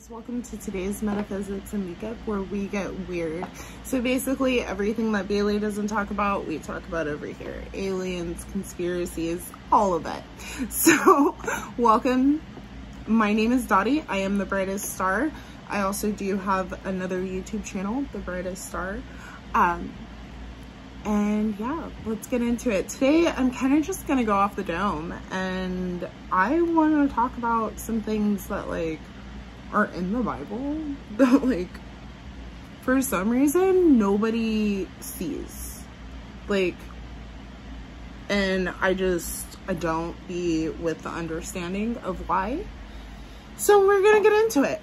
Welcome to today's Metaphysics and Makeup, where we get weird. So basically everything that Bailey doesn't talk about, we talk about over here. Aliens, conspiracies, all of it. So welcome. My name is Dottie. I am the brightest star. I also do have another YouTube channel, The Brightest Star. And yeah, let's get into it. Today I'm kind of just gonna go off the dome, and I want to talk about some things that are in the Bible that for some reason nobody sees, and I don't be with the understanding of why. So we're gonna get into it.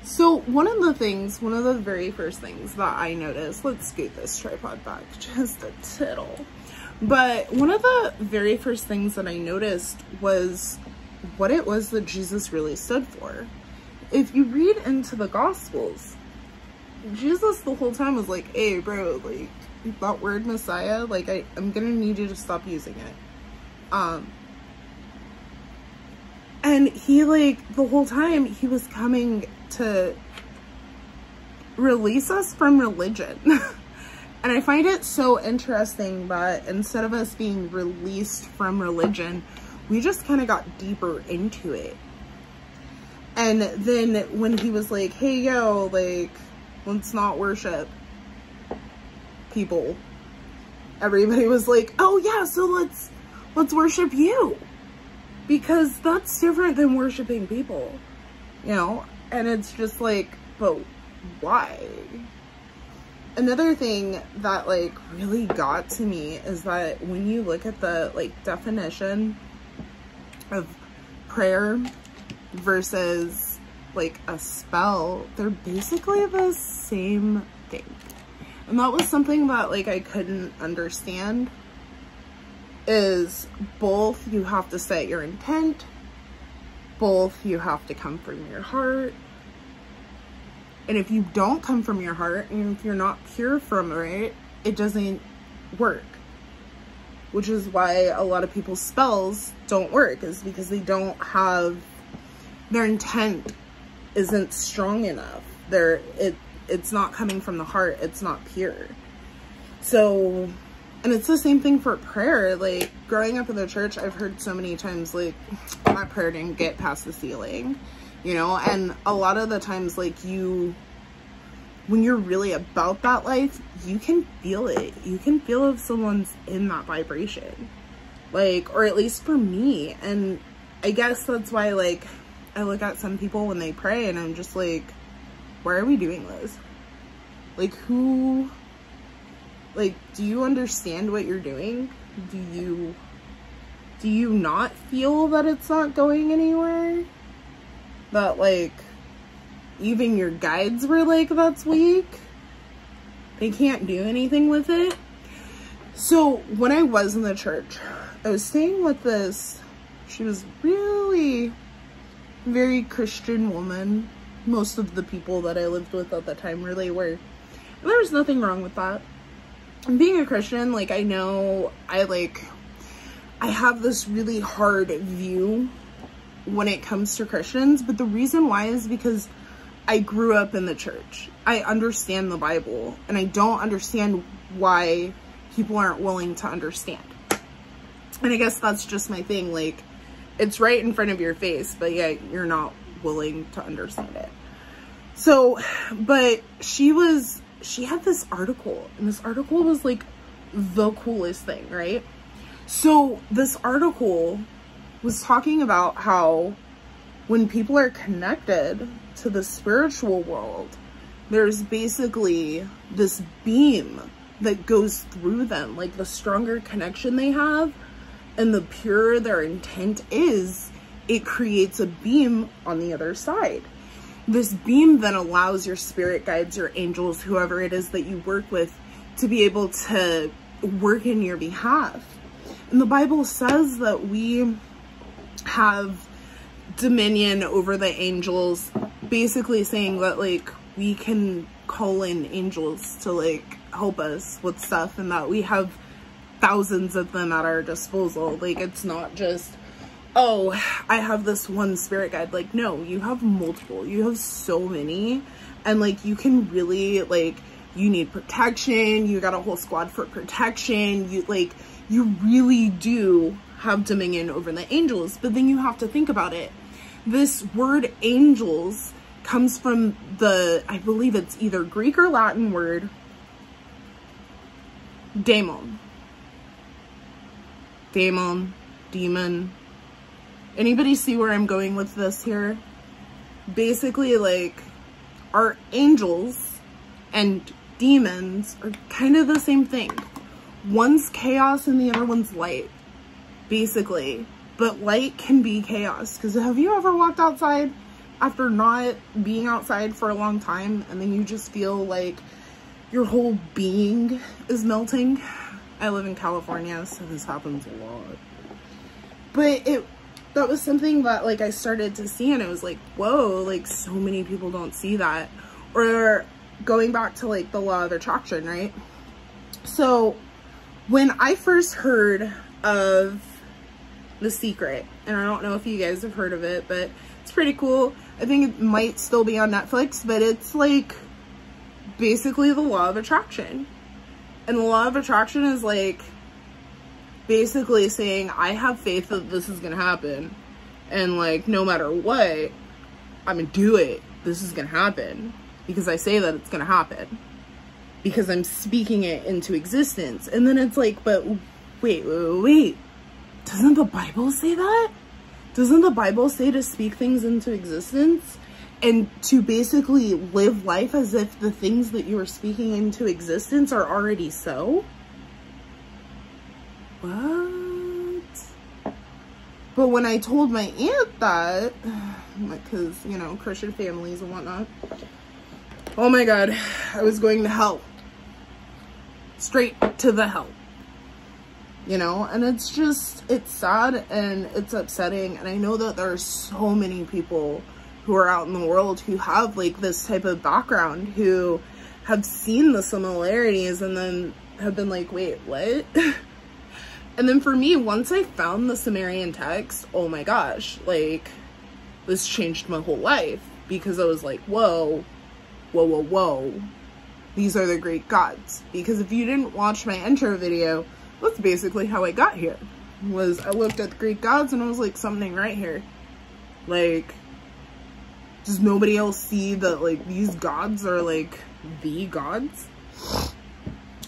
So one of the very first things that I noticed, let's scoot this tripod back just a tittle, but one of the very first things that I noticed was what it was that Jesus really stood for. If you read into the Gospels, Jesus the whole time was like, hey bro, that word Messiah, I'm gonna need you to stop using it. And he the whole time he was coming to release us from religion. And I find it so interesting that instead of us being released from religion, we just kind of got deeper into it. And then when he was like, hey yo, let's not worship people, everybody was like, oh yeah, so let's worship you, because that's different than worshiping people, you know? And it's just but why? Another thing that really got to me is that when you look at the definition of prayer versus a spell, they're basically the same thing. And that was something that I couldn't understand, is both you have to set your intent, both you have to come from your heart. And if you don't come from your heart, and if you're not pure from it, it doesn't work. Which is why a lot of people's spells don't work, is because they don't have, their intent isn't strong enough. It's not coming from the heart, it's not pure. So, and it's the same thing for prayer. Growing up in the church, I've heard so many times my prayer didn't get past the ceiling, you know? And a lot of the times when you're really about that life, you can feel it. You can feel if someone's in that vibration, or at least for me. And I guess that's why I look at some people when they pray and I'm just why are we doing this? Who, do you understand what you're doing? Do you not feel that it's not going anywhere? That even your guides were that's weak. They can't do anything with it. So when I was in the church, I was staying with this, she was really very Christian woman. Most of the people that I lived with at the time really were. And there was nothing wrong with that. And being a Christian, I know I have this really hard view when it comes to Christians, but the reason why is because I grew up in the church. I understand the Bible, and I don't understand why people aren't willing to understand. And I guess that's just my thing. It's right in front of your face, but yet you're not willing to understand it. So, but she had this article, and this article was the coolest thing, right? So this article was talking about how when people are connected to the spiritual world, there's basically this beam that goes through them. The stronger connection they have and the purer their intent is, it creates a beam on the other side. This beam then allows your spirit guides, your angels, whoever it is that you work with, to be able to work in your behalf. And the Bible says that we have dominion over the angels, basically saying that we can call in angels to help us with stuff, and that we have thousands of them at our disposal. It's not just oh, I have this one spirit guide. Like, no, you have multiple. You have so many. And like, you can really, like, you need protection. You got a whole squad for protection. You like, you really do have dominion over the angels. But then you have to think about it. This word angels comes from the, I believe it's either Greek or Latin word, daemon. Daemon, demon. Anybody see where I'm going with this here? Basically, like, our angels and demons are kind of the same thing. One's chaos and the other one's light, basically. But light can be chaos. Because have you ever walked outside after not being outside for a long time and then you just feel like your whole being is melting? I live in California, so this happens a lot. But that was something that, like, I started to see, and it was like, whoa, like, so many people don't see that. Or going back to, like, the law of attraction, right? So when I first heard of The Secret, and I don't know if you guys have heard of it, but it's pretty cool. I think it might still be on Netflix, but it's like basically the law of attraction. And the law of attraction is like basically saying, I have faith that this is gonna happen, and like, no matter what, I'm gonna do it. This is gonna happen because I say that it's gonna happen, because I'm speaking it into existence. And then it's like, but wait, doesn't the Bible say that? Doesn't the Bible say to speak things into existence and to basically live life as if the things that you are speaking into existence are already so? What? But when I told my aunt that, because, you know, Christian families and whatnot, oh my God, I was going to hell. Straight to the hell. You know, and it's just, it's sad and it's upsetting. And I know that there are so many people who are out in the world who have like this type of background, who have seen the similarities and then have been like, wait, what? And then for me, once I found the Sumerian text, oh my gosh, like, this changed my whole life, because I was like, whoa, these are the Greek gods. Because if you didn't watch my intro video, that's basically how I got here. Was I looked at the Greek gods and I was like, something right here. Like, does nobody else see that, like, these gods are like the gods?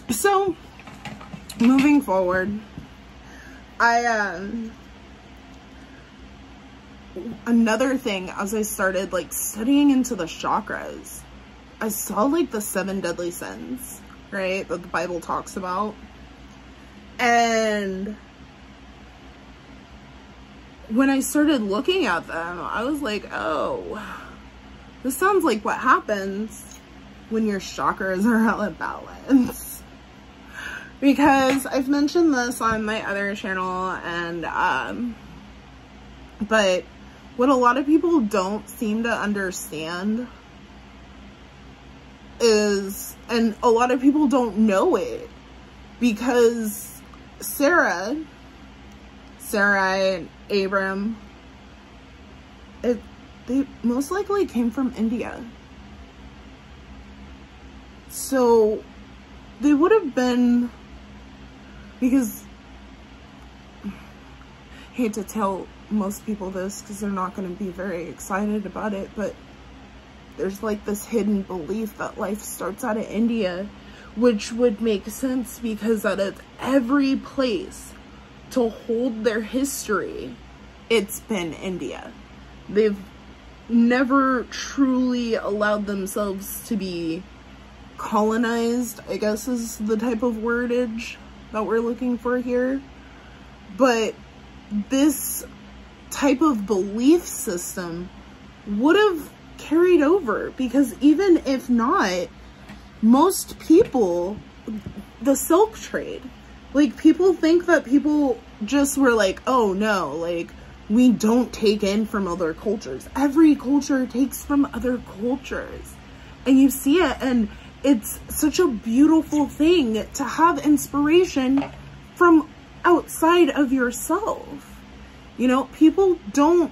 So moving forward, another thing, as I started like studying into the chakras, I saw like the 7 deadly sins, right, that the Bible talks about. And when I started looking at them, I was like, oh, this sounds like what happens when your chakras are out of balance. Because I've mentioned this on my other channel, and but what a lot of people don't seem to understand is, and a lot of people don't know it, because Sarah and Abram, they most likely came from India. So they would have been, because I hate to tell most people this because they're not going to be very excited about it, but there's like this hidden belief that life starts out of India, which would make sense because out of every place to hold their history, it's been India. They've never truly allowed themselves to be colonized, I guess is the type of wordage that we're looking for here. But this type of belief system would have carried over, because even if not, most people, the silk trade, like, people think that people just were like, oh no, like, we don't take in from other cultures. Every culture takes from other cultures, and you see it, and it's such a beautiful thing to have inspiration from outside of yourself. You know, people don't,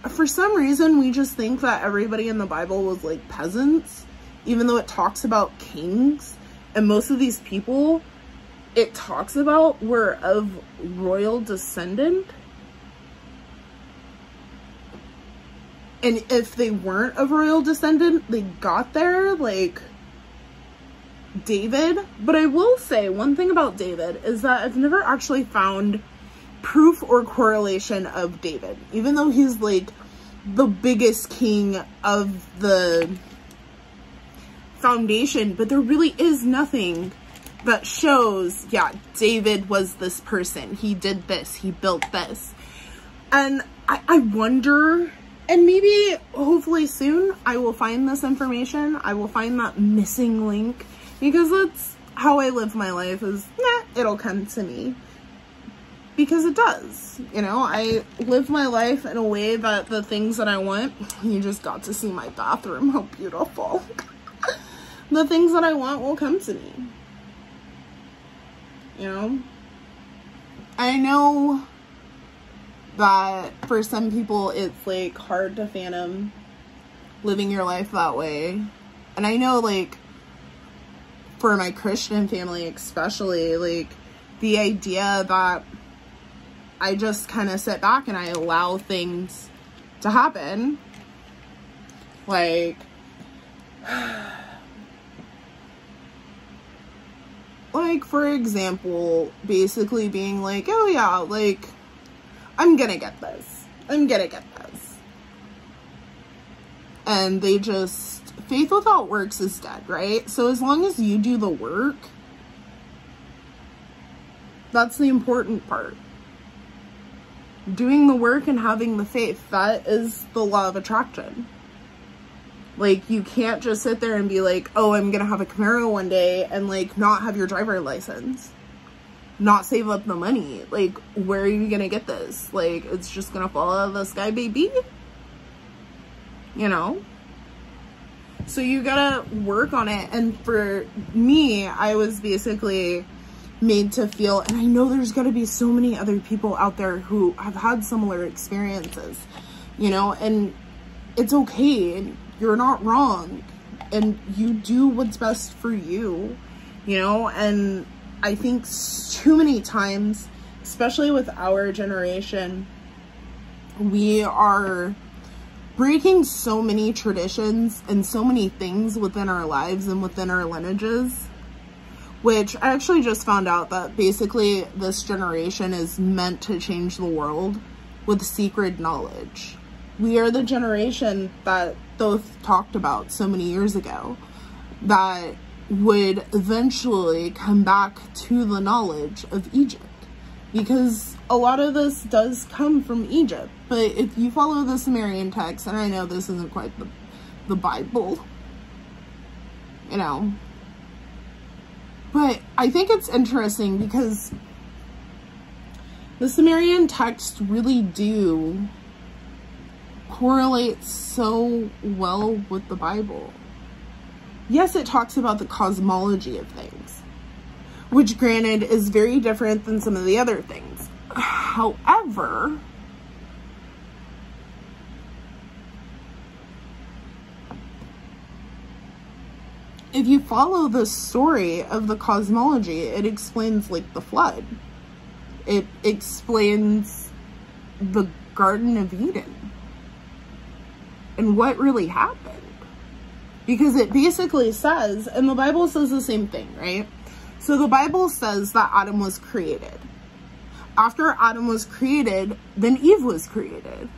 for some reason, we just think that everybody in the Bible was like peasants, even though it talks about kings. And most of these people it talks about were of royal descendant. And if they weren't of royal descendant, they got there, like David. But I will say one thing about David is that I've never actually found proof or correlation of David, even though he's like the biggest king of the foundation, but there really is nothing that shows, yeah, David was this person, he did this, he built this. And I wonder, and maybe hopefully soon I will find this information, I will find that missing link, because that's how I live my life, is it'll come to me. Because it does, you know, I live my life in a way that the things that I want, you just got to see my bathroom, how beautiful. The things that I want will come to me, you know. I know that for some people it's like hard to fathom living your life that way. And I know, like, for my Christian family especially, like, the idea that I just kind of sit back and I allow things to happen. Like, for example, basically being like, oh yeah, like, I'm gonna get this. I'm gonna get this. And they just, faith without works is dead, right? So as long as you do the work, that's the important part. Doing the work and having the faith, that is the law of attraction. Like, you can't just sit there and be like, oh, I'm gonna have a Camaro one day and, like, not have your driver's license. Not save up the money. Like, where are you gonna get this? Like, it's just gonna fall out of the sky, baby? You know? So you gotta work on it. And for me, I was basically made to feel, and I know there's gotta be so many other people out there who have had similar experiences, you know, and it's okay, and you're not wrong, and you do what's best for you, you know. And I think too many times, especially with our generation, we are breaking so many traditions and so many things within our lives and within our lineages, which I actually just found out that basically this generation is meant to change the world with secret knowledge. We are the generation that Thoth talked about so many years ago that would eventually come back to the knowledge of Egypt, because a lot of this does come from Egypt. But if you follow the Sumerian text, and I know this isn't quite the Bible, you know, but I think it's interesting because the Sumerian texts really do correlate so well with the Bible. Yes, it talks about the cosmology of things, which granted is very different than some of the other things. However, if you follow the story of the cosmology, it explains, like, the flood. It explains the Garden of Eden and what really happened. Because it basically says, and the Bible says the same thing, right? So the Bible says that Adam was created. After Adam was created, then Eve was created.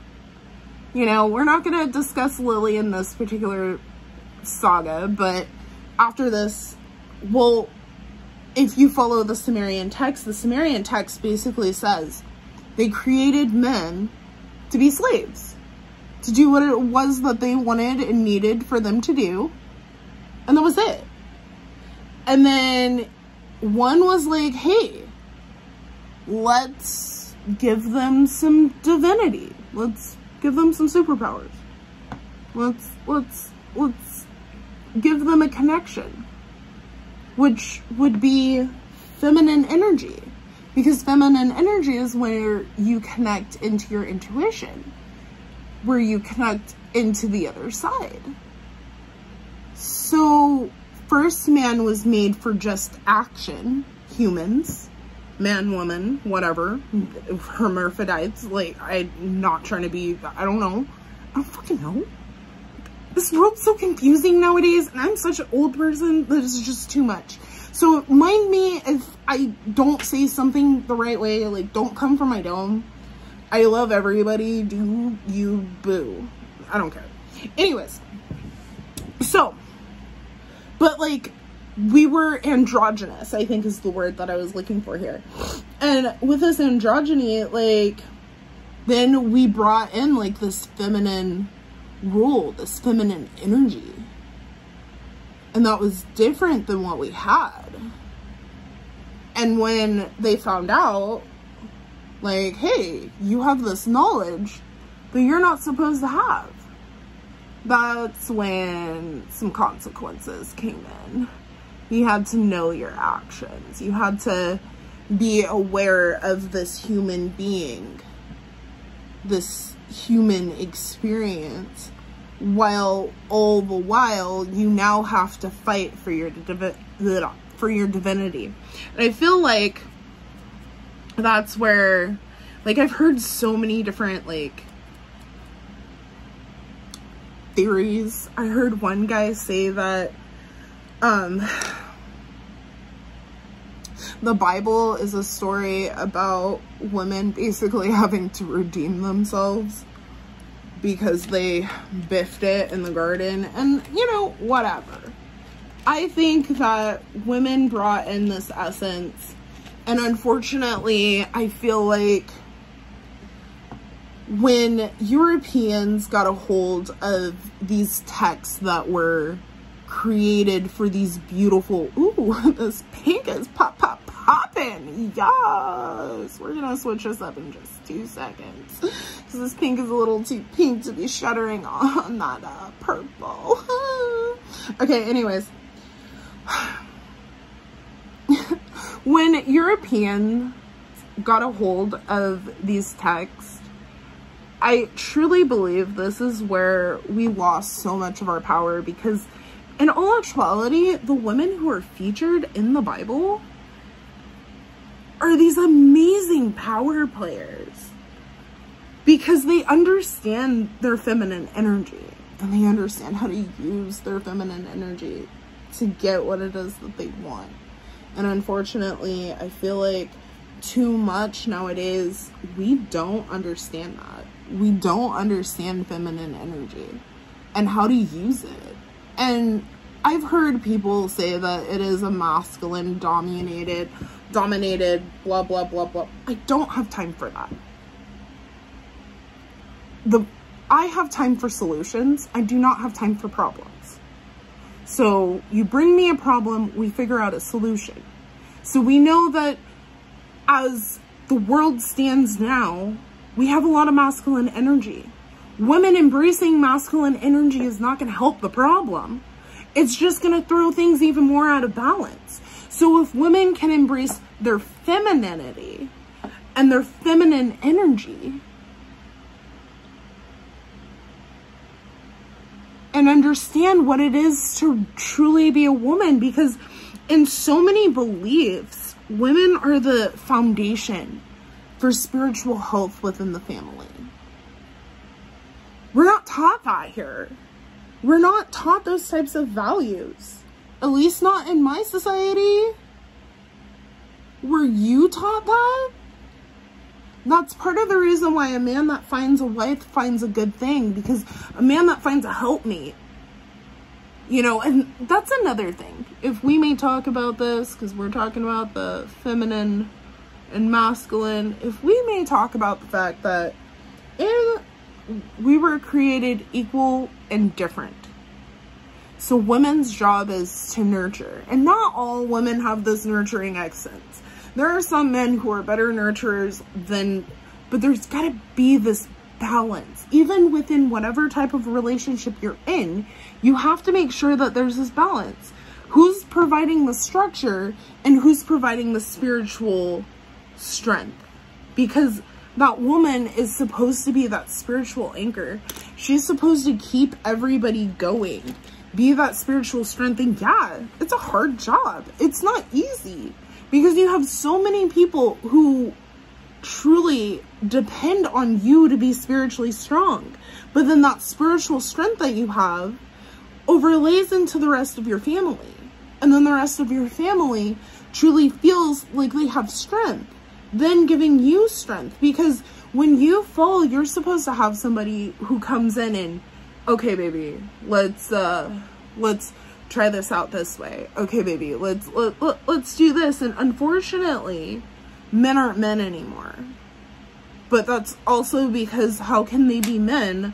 You know, we're not going to discuss Lily in this particular saga, but after this, well, if you follow the Sumerian text basically says they created men to be slaves, to do what it was that they wanted and needed for them to do, and that was it. And then one was like, hey, let's give them some divinity. Let's give them some superpowers. Let's give them a connection, which would be feminine energy. Because feminine energy is where you connect into your intuition, where you connect into the other side. So first man was made for just action. Humans, man, woman, whatever, hermaphrodites. Like, I'm not trying to be, I don't know. I don't fucking know. This world's so confusing nowadays, and I'm such an old person that it's just too much. So mind me if I don't say something the right way. Like, don't come for my dome. I love everybody. Do you boo. I don't care. Anyways. So, but like, we were androgynous, I think is the word that I was looking for here. And with this androgyny, like, then we brought in like this feminine rule, this feminine energy. And that was different than what we had. And when they found out, like, hey, you have this knowledge that you're not supposed to have, that's when some consequences came in. You had to know your actions. You had to be aware of this human being, this human experience, while all the while you now have to fight for your divinity. And I feel like that's where, like, I've heard so many different like theories. I heard one guy say that the Bible is a story about women basically having to redeem themselves because they biffed it in the garden, and you know, whatever. I think that women brought in this essence, and unfortunately I feel like when Europeans got a hold of these texts that were created for these beautiful, ooh, this pink is popping, yes, we're gonna switch this up in just 2 seconds, because this pink is a little too pink to be shuddering on that purple. Okay, anyways, when Europeans got a hold of these texts, I truly believe this is where we lost so much of our power, because in all actuality, the women who are featured in the Bible are these amazing power players, because they understand their feminine energy, and they understand how to use their feminine energy to get what it is that they want. And unfortunately, I feel like too much nowadays, we don't understand that. We don't understand feminine energy and how to use it. And I've heard people say that it is a masculine dominated, blah, blah, blah, blah. I don't have time for that. I have time for solutions. I do not have time for problems. So you bring me a problem, we figure out a solution. So we know that as the world stands now, we have a lot of masculine energy. Women embracing masculine energy is not going to help the problem. It's just going to throw things even more out of balance. So if women can embrace their femininity and their feminine energy and understand what it is to truly be a woman, because in so many beliefs, women are the foundation for spiritual health within the family. We're not taught that here. We're not taught those types of values. At least not in my society. Were you taught that? That's part of the reason why a man that finds a wife finds a good thing, because a man that finds a helpmate, you know, and that's another thing. If we may talk about this, because we're talking about the feminine and masculine, if we may talk about the fact that we were created equal and different. So women's job is to nurture, and not all women have this nurturing essence. There are some men who are better nurturers than, but there's got to be this balance. Even within whatever type of relationship you're in, you have to make sure that there's this balance. Who's providing the structure and who's providing the spiritual strength, because that woman is supposed to be that spiritual anchor. She's supposed to keep everybody going, be that spiritual strength. And yeah, it's a hard job. It's not easy, because you have so many people who truly depend on you to be spiritually strong. But then that spiritual strength that you have overlays into the rest of your family. And then the rest of your family truly feels like they have strength, then giving you strength. Because when you fall, you're supposed to have somebody who comes in and, okay, baby, let's try this out this way. Okay, baby, let's do this. And unfortunately, men aren't men anymore. But that's also because how can they be men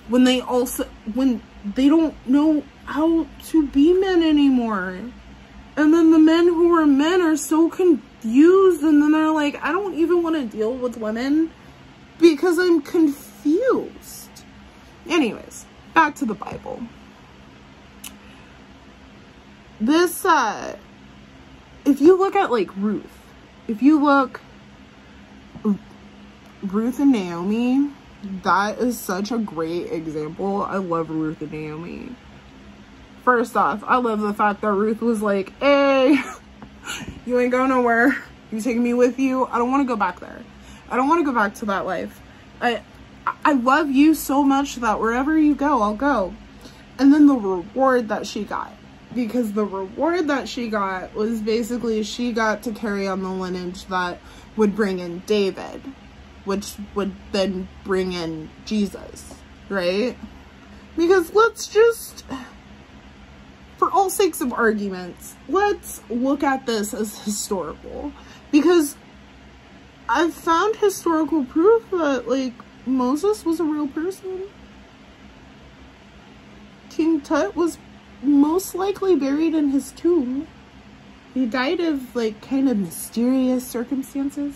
when they don't know how to be men anymore? And then the men who are men are so confused, and then they're like, I don't even want to deal with women because I'm confused. Anyways, back to the Bible. This, if you look at like Ruth, Ruth and Naomi, that is such a great example. I love Ruth and Naomi. First off, I love the fact that Ruth was like, hey, you ain't going nowhere. You taking me with you? I don't want to go back there. I don't want to go back to that life. I love you so much that wherever you go, I'll go. And then the reward that she got. Because the reward that she got was basically she got to carry on the lineage that would bring in David, which would then bring in Jesus, right? Because let's just, for all sakes of arguments, let's look at this as historical. Because I've found historical proof that, like, Moses was a real person. King Tut was most likely buried in his tomb. He died of, like, kind of mysterious circumstances.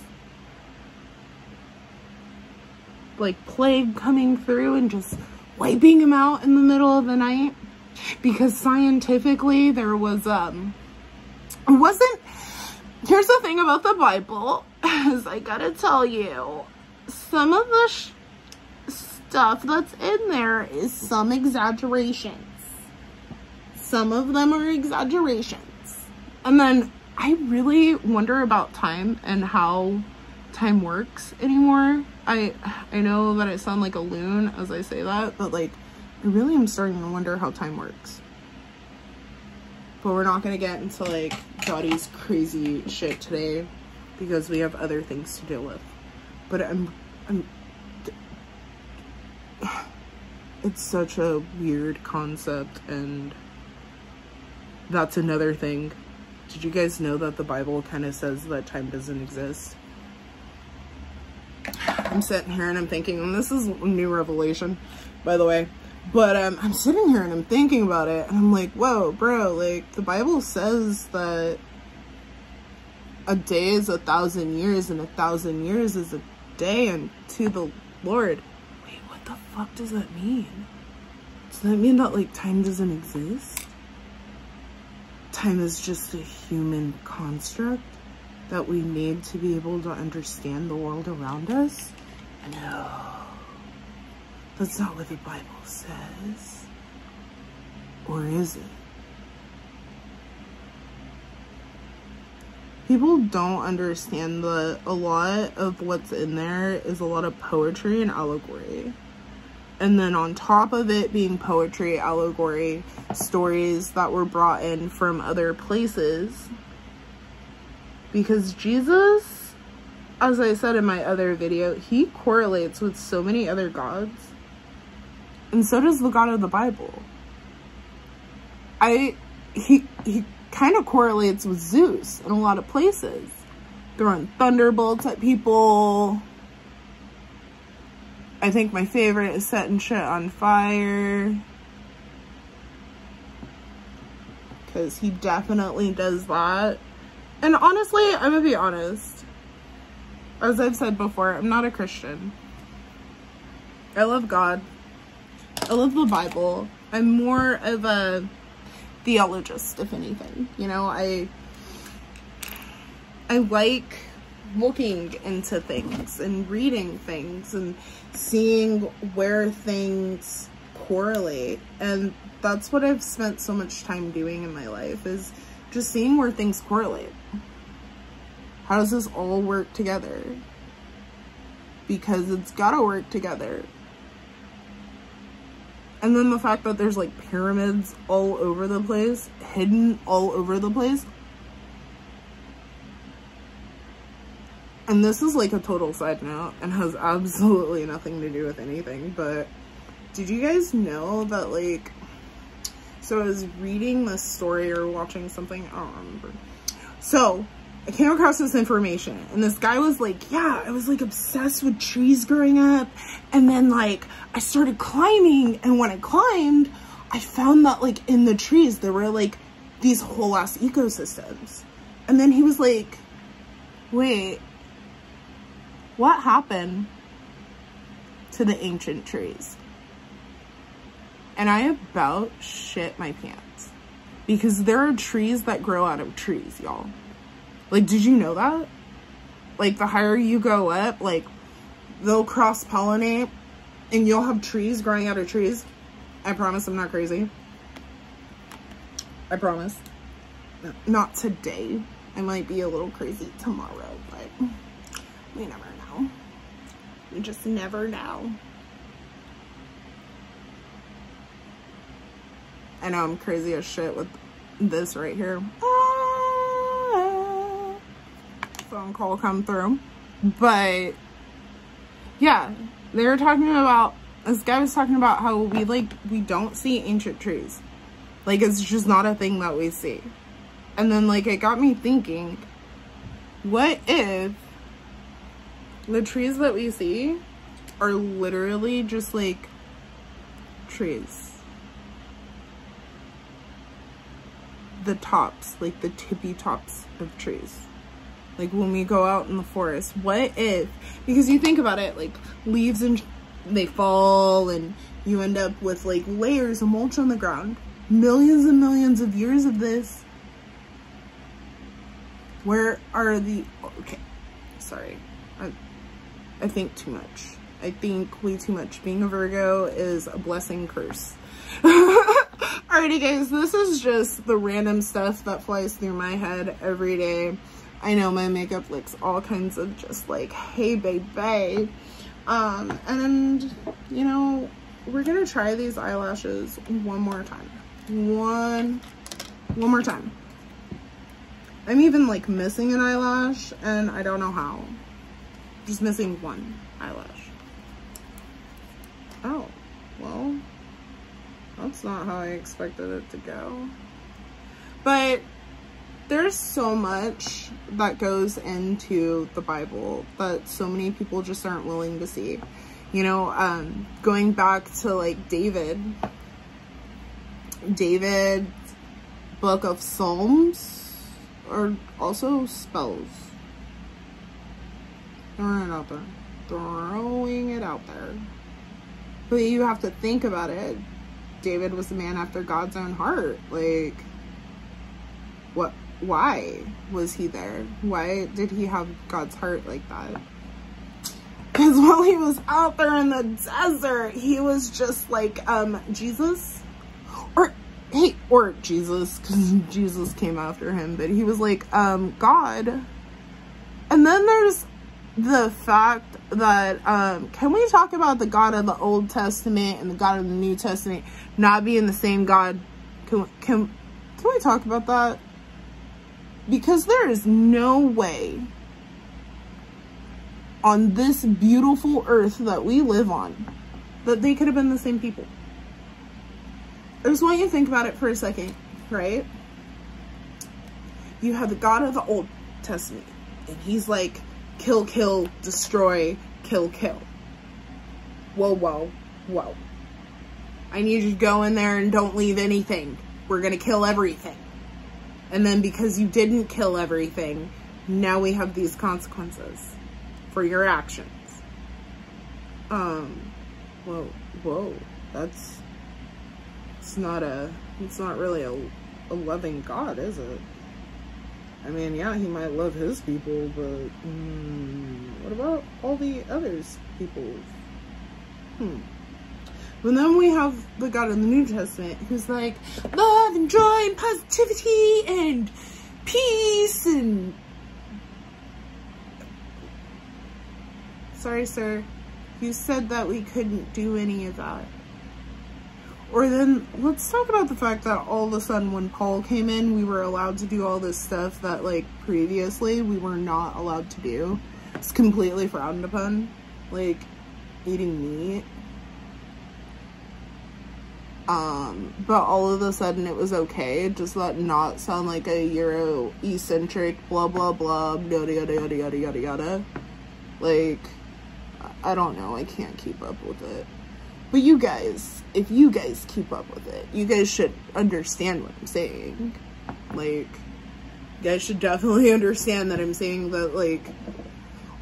Like, plague coming through and just wiping him out in the middle of the night. Because scientifically, there was, here's the thing about the Bible, is I gotta tell you, some of the stuff that's in there is some exaggerations. Some of them are exaggerations. And then I really wonder about time and how time works anymore. I know that I sound like a loon as I say that, but like, I really am starting to wonder how time works. But we're not gonna get into like Jottie's crazy shit today because we have other things to deal with. But it's such a weird concept, and that's another thing. Did you guys know that the Bible kind of says that time doesn't exist? I'm sitting here and I'm thinking, and this is a new revelation, by the way, but I'm sitting here and I'm thinking about it, and I'm like, whoa, bro, like, the Bible says that a day is 1,000 years, and 1,000 years is a day unto the Lord. Wait, what the fuck does that mean? Does that mean that, like, time doesn't exist? Time is just a human construct that we need to be able to understand the world around us? No. That's not what the Bible says. Or is it? People don't understand that a lot of what's in there is a lot of poetry and allegory. And then on top of it being poetry, allegory, stories that were brought in from other places. Because Jesus, as I said in my other video, he correlates with so many other gods. And so does the God of the Bible. He kind of correlates with Zeus in a lot of places. Throwing thunderbolts at people. I think my favorite is setting shit on fire. Because he definitely does that. And honestly, I'm gonna be honest. As I've said before, I'm not a Christian. I love God. I love the Bible. I'm more of a theologist, if anything. You know, I like looking into things and reading things and seeing where things correlate. And that's what I've spent so much time doing in my life, is just seeing where things correlate. How does this all work together? Because it's gotta work together. And then the fact that there's like pyramids all over the place, hidden all over the place. And this is like a total side note and has absolutely nothing to do with anything, but did you guys know that, like, so I was reading this story or watching something, I don't remember. So I came across this information, and this guy was like, yeah, I was like obsessed with trees growing up, and then like I started climbing, and when I climbed, I found that like in the trees there were like these whole ass ecosystems. And then he was like, wait, what happened to the ancient trees? And I about shit my pants, because there are trees that grow out of trees, y'all. Like, did you know that? Like, the higher you go up, like, they'll cross-pollinate, and you'll have trees growing out of trees. I promise I'm not crazy. I promise. No, not today. I might be a little crazy tomorrow, but we never know. We just never know. I know I'm crazy as shit with this right here. Phone call come through. But yeah, they were talking about, this guy was talking about how we don't see ancient trees. Like, it's just not a thing that we see. And then like it got me thinking, what if the trees that we see are literally just like trees? The tops, like the tippy tops of trees. Like when we go out in the forest, what if, because you think about it, like leaves and they fall and you end up with like layers of mulch on the ground. Millions and millions of years of this. Where are the, okay, sorry. I think too much. I think way too much. Being a Virgo is a blessing curse. Alrighty guys, this is just the random stuff that flies through my head every day. I know my makeup looks all kinds of just like, hey baby. And you know, we're gonna try these eyelashes one more time. One more time. I'm even like missing an eyelash and I don't know how. Just missing one eyelash. Oh, well, that's not how I expected it to go. But there's so much that goes into the Bible that so many people just aren't willing to see. You know, going back to like David's book of Psalms, or also spells. Throwing it out there. Throwing it out there. But you have to think about it. David was a man after God's own heart. Like, what? Why was he there? Why did he have God's heart like that? Because while he was out there in the desert, he was just like, Jesus? Or Jesus, because Jesus came after him, but he was like, God. And then there's the fact that, can we talk about the God of the Old Testament and the God of the New Testament not being the same God? Can we talk about that? Because there is no way on this beautiful earth that we live on that they could have been the same people. I just want you to think about it for a second, right? You have the God of the Old Testament, and he's like, kill, kill, destroy, kill, kill. Whoa, whoa, whoa. I need you to go in there and don't leave anything. We're gonna kill everything. And then because you didn't kill everything, now we have these consequences for your actions. Whoa, it's not really a loving God, is it? I mean, yeah, he might love his people, but what about all the others people? But then we have the God in the New Testament who's like, love and joy and positivity and peace and... Sorry, sir. You said that we couldn't do any of that. Or then, let's talk about the fact that all of a sudden when Paul came in, we were allowed to do all this stuff that, like, previously we were not allowed to do. It's completely frowned upon. Like, eating meat. But all of a sudden it was okay. Does that not sound like a Euro-eccentric blah blah blah yada yada yada yada yada yada? Like, I don't know, I can't keep up with it. But you guys, if you guys keep up with it, you guys should understand what I'm saying. Like, you guys should definitely understand that I'm saying that, like,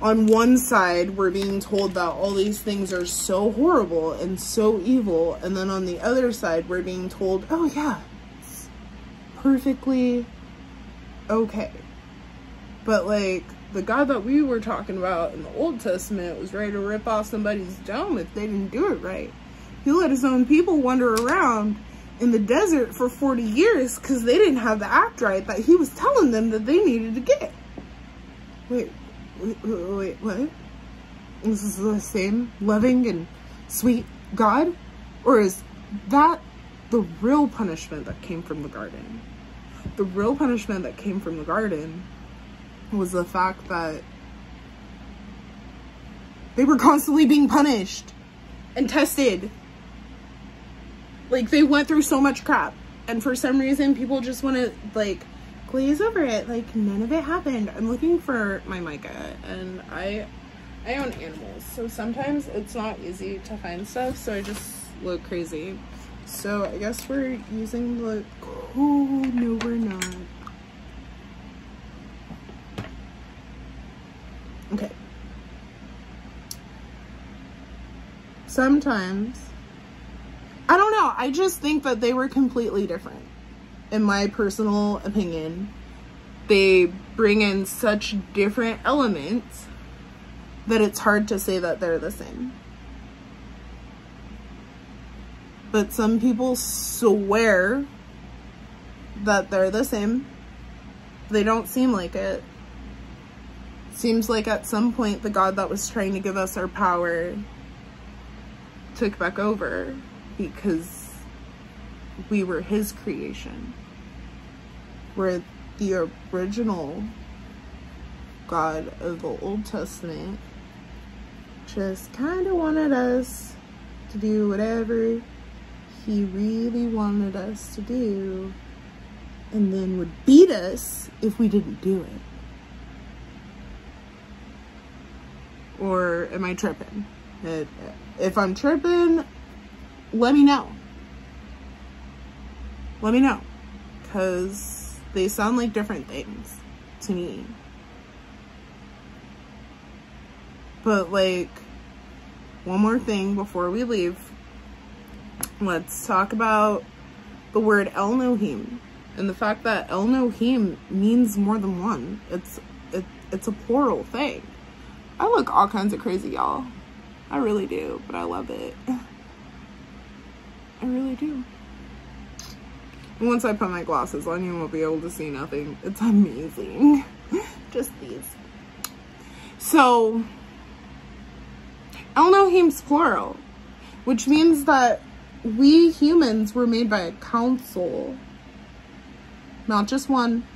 on one side, we're being told that all these things are so horrible and so evil, and then on the other side, we're being told, oh yeah, it's perfectly okay. But, like, the God that we were talking about in the Old Testament was ready to rip off somebody's dome if they didn't do it right. He let his own people wander around in the desert for 40 years because they didn't have the act right that he was telling them that they needed to get. Wait, what? This is the same loving and sweet God? Or is that the real punishment that came from the garden? The real punishment that came from the garden was the fact that they were constantly being punished and tested. Like, they went through so much crap, and for some reason people just want to, like, glaze over it like none of it happened. I'm looking for my Micah, and I own animals, so sometimes it's not easy to find stuff, so I just look crazy. So I guess we're using the... Oh, no we're not. Okay. Sometimes, I don't know, I just think that they were completely different. In my personal opinion, they bring in such different elements that it's hard to say that they're the same. But some people swear that they're the same. They don't seem like it. Seems like at some point the God that was trying to give us our power took back over because we were his creation. Where the original God of the Old Testament just kind of wanted us to do whatever he really wanted us to do, and then would beat us if we didn't do it. Or am I tripping? If I'm tripping, let me know. Let me know. Because they sound like different things to me. But, like, one more thing before we leave. Let's talk about the word Elohim. And the fact that Elohim means more than one. It's a plural thing. I look all kinds of crazy, y'all. I really do, but I love it. I really do. And once I put my glasses on, you won't be able to see nothing. It's amazing. Just these. So, Elohim's plural, which means that we humans were made by a council. Not just one,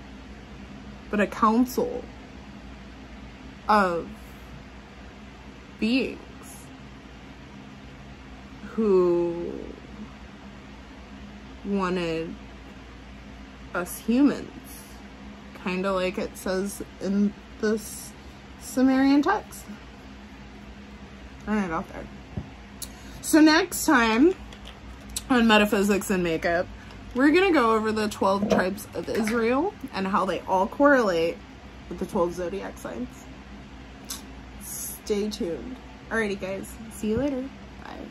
but a council of beings who wanted us humans, kind of like it says in this Sumerian text. Turn it out there. So next time on Metaphysics and Makeup, we're gonna go over the 12 tribes of Israel and how they all correlate with the 12 zodiac signs. Stay tuned. Alrighty guys, see you later. Bye.